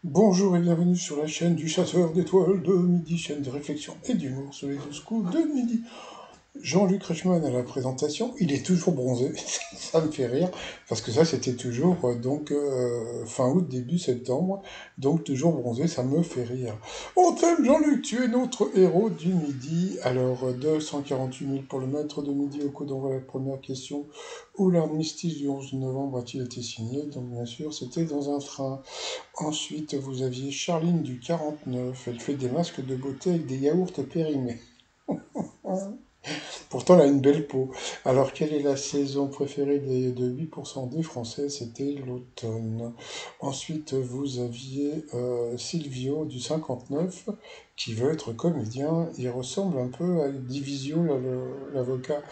Bonjour et bienvenue sur la chaîne du chasseur d'étoiles de midi, chaîne de réflexion et d'humour sur les 12 coups de midi. Jean-Luc Reichmann à la présentation, il est toujours bronzé, ça me fait rire, parce que ça c'était toujours fin août, début septembre, donc toujours bronzé, ça me fait rire. On t'aime Jean-Luc, tu es notre héros du midi. Alors 248 000 pour le maître de midi au coup d'envoi la première question. Où l'armistice du 11 novembre a-t-il été signé? Donc bien sûr c'était dans un train. Ensuite, vous aviez Charline du 49. Elle fait des masques de beauté avec des yaourts périmés. Pourtant, elle a une belle peau. Alors, quelle est la saison préférée de 8% des Français? C'était l'automne. Ensuite, vous aviez Silvio du 59 qui veut être comédien. Il ressemble un peu à Divisio, l'avocat.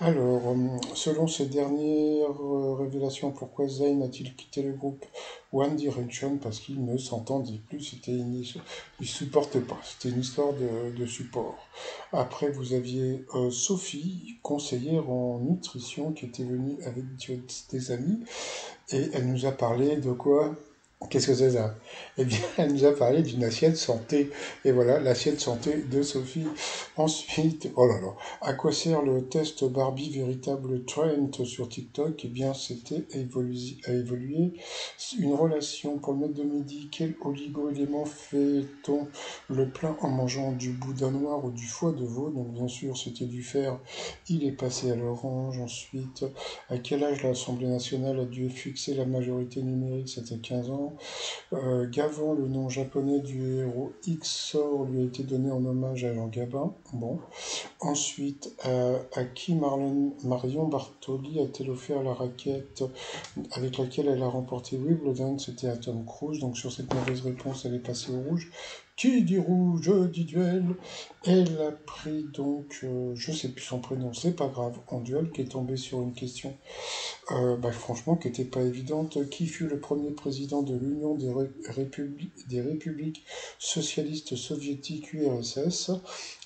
Alors, selon ces dernières révélations, pourquoi Zayn a-t-il quitté le groupe One Direction? Parce qu'il ne s'entendait plus. Il supportait pas. C'était une histoire de support. Après, vous aviez Sophie, conseillère en nutrition, qui était venue avec des amis, et elle nous a parlé de quoi? Qu'est-ce que c'est ça? Eh bien, elle nous a parlé d'une assiette santé. Et voilà, l'assiette santé de Sophie. Ensuite, oh là là, à quoi sert le test Barbie véritable trend sur TikTok? Eh bien, c'était à évoluer une relation pour le maître de midi. Quel oligo-élément fait-on le plein en mangeant du boudin noir ou du foie de veau? Donc, bien sûr, c'était du fer. Il est passé à l'orange. Ensuite, à quel âge l'Assemblée nationale a dû fixer la majorité numérique? C'était 15 ans. Gavin, le nom japonais du héros Xor, lui a été donné en hommage à Jean Gabin. Bon. Ensuite, à qui Marion Bartoli a-t-elle offert la raquette avec laquelle elle a remporté Wimbledon? C'était à Tom Cruise. Donc sur cette mauvaise réponse, elle est passée au rouge. Qui dit rouge, dit duel. Elle a pris donc, je sais plus son prénom, c'est pas grave, en duel, qui est tombé sur une question franchement, qui n'était pas évidente. Qui fut le premier président de l'Union des républiques socialistes soviétiques URSS?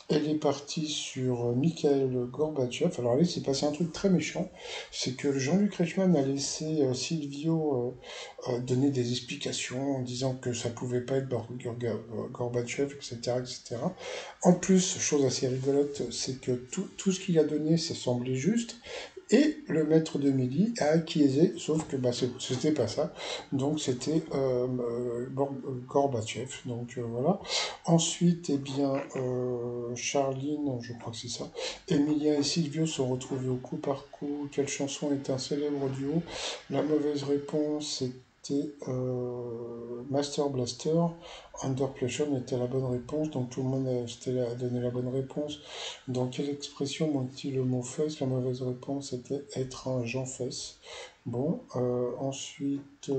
Elle est partie sur Mikhail Gorbatchev. Alors là, il s'est passé un truc très méchant. C'est que Jean-Luc Reichmann a laissé Silvio donner des explications en disant que ça pouvait pas être Gorbatchev, etc., etc. En plus, chose assez rigolote, c'est que tout ce qu'il a donné, ça semblait juste. Et le maître de midi a acquiescé, sauf que c'était pas ça. Donc c'était Gorbatchev. Donc voilà. Ensuite, eh bien, Charline, je crois que c'est ça. Emilia et Silvio sont retrouvés au coup par coup. Quelle chanson est un célèbre duo? La mauvaise réponse était Master Blaster. Under Pressure était la bonne réponse, donc tout le monde a donné la bonne réponse. Dans quelle expression manque-t-il le mot fesse? La mauvaise réponse était être un Jean Fesse. Bon, ensuite,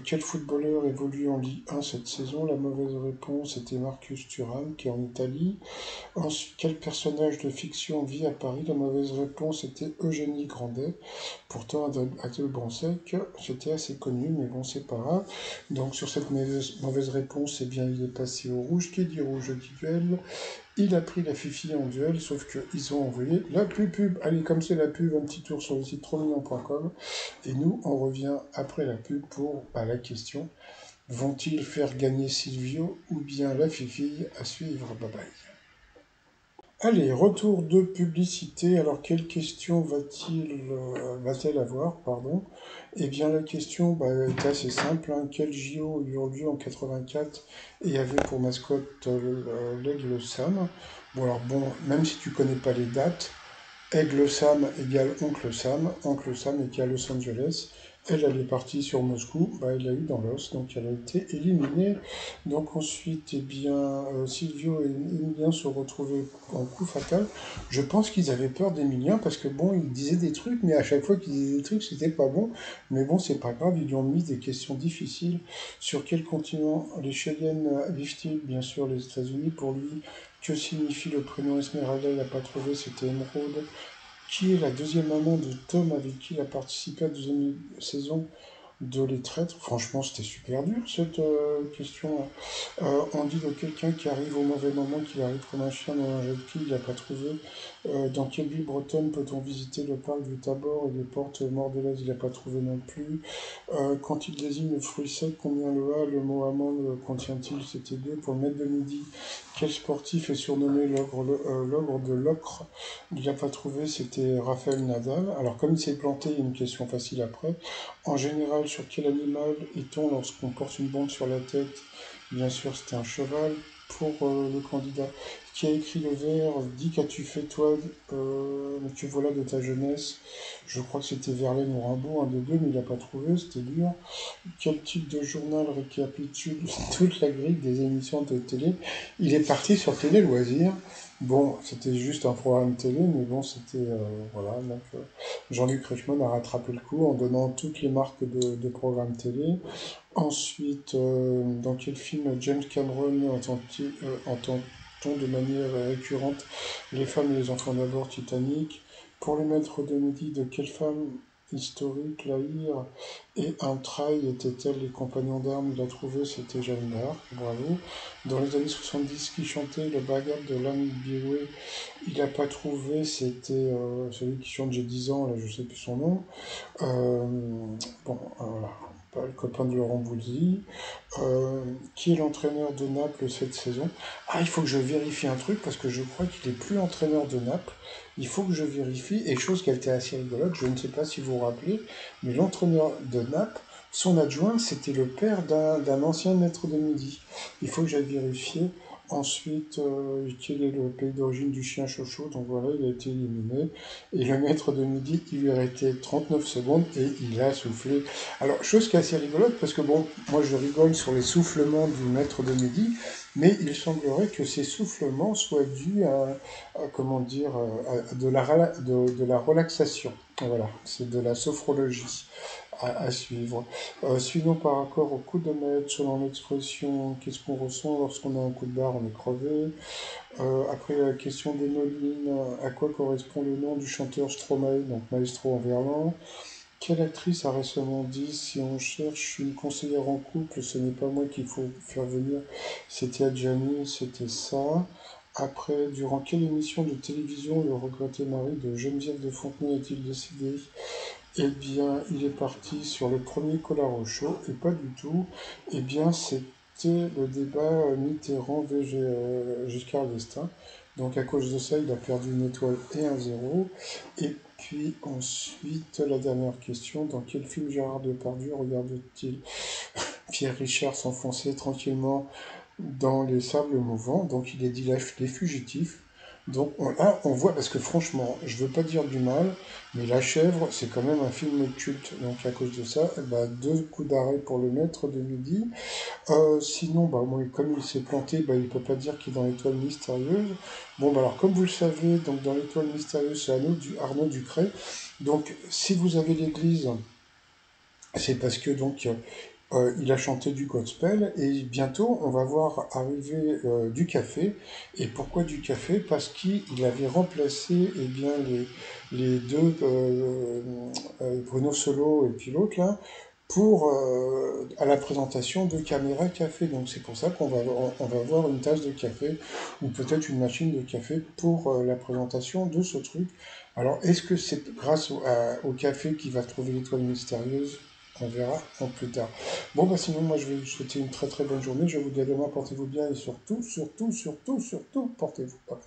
quel footballeur évolue en Ligue 1 cette saison? La mauvaise réponse était Marcus Thuram, qui est en Italie. Ensuite, quel personnage de fiction vit à Paris? La mauvaise réponse était Eugénie Grandet. Pourtant, Adèle Bransec, c'était assez connu, mais bon, c'est pas grave. Donc, sur cette mauvaise réponse, eh bien, il est passé au rouge. Qui dit rouge dit duel. Il a pris la Fifi en duel, sauf qu'ils ont envoyé la pub. Allez, comme c'est la pub, un petit tour sur le site trotsmignon.com. Et nous, on revient après la pub pour la question. Vont-ils faire gagner Silvio ou bien la Fifi? À suivre, bye bye. Allez, retour de publicité. Alors, quelle question va-t-elle avoir, pardon? Eh bien, la question est assez simple, hein. Quel JO eut lieu en 84 et avait pour mascotte l'aigle Sam? Bon, alors bon, même si tu connais pas les dates, Aigle Sam égale Oncle Sam était à Los Angeles, elle est partie sur Moscou, elle l'a eu dans l'os, donc elle a été éliminée. Donc ensuite, eh bien, Silvio et Emilien se retrouvaient en coup fatal. Je pense qu'ils avaient peur d'Emilien parce que bon, il disait des trucs, mais à chaque fois qu'il disait des trucs, c'était pas bon. Mais bon, c'est pas grave, ils lui ont mis des questions difficiles. Sur quel continent les Cheyennes vivent-ils? Bien sûr, les États-Unis. Pour lui, que signifie le prénom Esmeralda? Il n'a pas trouvé, c'était Émeraude. Qui est la deuxième maman de Tom avec qui il a participé à la deuxième saison de les traîtres. Franchement, c'était super dur cette question. On dit de quelqu'un qui arrive au mauvais moment, qu'il arrive comme un chien dans un jet de quilles, il n'a pas trouvé. Dans quelle ville bretonne peut-on visiter le parc du Tabor et les portes Mordelaises? Il n'a pas trouvé non plus. Quand il désigne le fruit sec, combien le A, le mot amande contient-il? C'était deux. Pour le maître de midi, quel sportif est surnommé l'ogre de l'ocre? Il n'a pas trouvé, c'était Raphaël Nadal. Alors comme il s'est planté, il y a une question facile après. En général, sur quel animal est-on lorsqu'on porte une bombe sur la tête? Bien sûr, c'était un cheval. Pour le candidat qui a écrit le vers, dis qu'as-tu fait toi, tu voilà de ta jeunesse. Je crois que c'était Verlaine ou Rimbaud, un des deux, mais il n'a pas trouvé, c'était dur. Quel type de journal récapitule toute la grille des émissions de télé? Il est parti sur Télé Loisirs. Bon, c'était juste un programme télé, mais bon, c'était voilà. Donc Jean-Luc Reichmann a rattrapé le coup en donnant toutes les marques de programmes télé. Ensuite, dans quel film James Cameron entend-on de manière récurrente les femmes et les enfants d'abord Titanic? Pour les maîtres de midi, de quelle femme historique La Hire et un trail étaient-elles les compagnons d'armes? Il a trouvé, c'était Jeanne d'Arc, bravo. Dans les années 70, qui chantait le bagad de Lan Biroué? Il n'a pas trouvé, c'était celui qui chante J'ai 10 ans, là je sais plus son nom. Euh, bon, voilà, pas le copain de Laurent Boulzy. Qui est l'entraîneur de Naples cette saison? Ah, il faut que je vérifie un truc parce que je crois qu'il est plus entraîneur de Naples. Il faut que je vérifie. Et chose qui a été assez rigolote, je ne sais pas si vous vous rappelez, mais l'entraîneur de Naples, son adjoint, c'était le père d'un ancien maître de midi. Il faut que j'aille vérifier. Ensuite, quel est le pays d'origine du chien Chocho? Donc voilà, il a été éliminé. Et le maître de midi, il lui a resté 39 secondes et il a soufflé. Alors, chose qui est assez rigolote, parce que bon, moi je rigole sur les soufflements du maître de midi, mais il semblerait que ces soufflements soient dus comment dire, à de la relaxation. Voilà, c'est de la sophrologie à suivre. Sinon, par rapport au coup de maître, selon l'expression, qu'est-ce qu'on ressent lorsqu'on a un coup de barre? On est crevé. Après, la question d'Emeline, à quoi correspond le nom du chanteur Stromae, donc maestro en verlan? Quelle actrice a récemment dit si on cherche une conseillère en couple, ce n'est pas moi qu'il faut faire venir, c'était Adjani, c'était ça. Après, durant quelle émission de télévision le regretté mari de Geneviève de Fontenay a-t-il décidé? Eh bien, il est parti sur le premier Colaro Show, et pas du tout. Eh bien, c'était le débat Mitterrand-Giscard d'Estaing. Donc, à cause de ça, il a perdu une étoile et un zéro. Et puis, ensuite, la dernière question. Dans quel film Gérard Depardieu regarde-t-il Pierre Richard s'enfoncer tranquillement dans les sables mouvants? Donc, il est dit Les Fugitifs. Donc là, on voit, parce que franchement, je veux pas dire du mal, mais La Chèvre, c'est quand même un film culte. Donc à cause de ça, bah, deux coups d'arrêt pour le maître de midi. Sinon, bah, moi, comme il s'est planté, bah, il peut pas dire qu'il est dans l'étoile mystérieuse. Bon, bah, alors comme vous le savez, donc dans l'étoile mystérieuse, c'est Arnaud Ducret. Donc si vous avez l'église, c'est parce que donc il a chanté du gospel et bientôt on va voir arriver du café. Et pourquoi du café? Parce qu'il avait remplacé eh bien, les deux, Bruno Solo et puis l'autre là, pour, à la présentation de Caméra Café. Donc c'est pour ça on va voir une tasse de café ou peut-être une machine de café pour la présentation de ce truc. Alors est-ce que c'est grâce au café qu'il va trouver l'étoile mystérieuse? On verra en plus tard. Bon, bah sinon, moi, je vais vous souhaiter une très très bonne journée. Je vous dis à demain, portez-vous bien et surtout, surtout, surtout, surtout, portez-vous. Bye.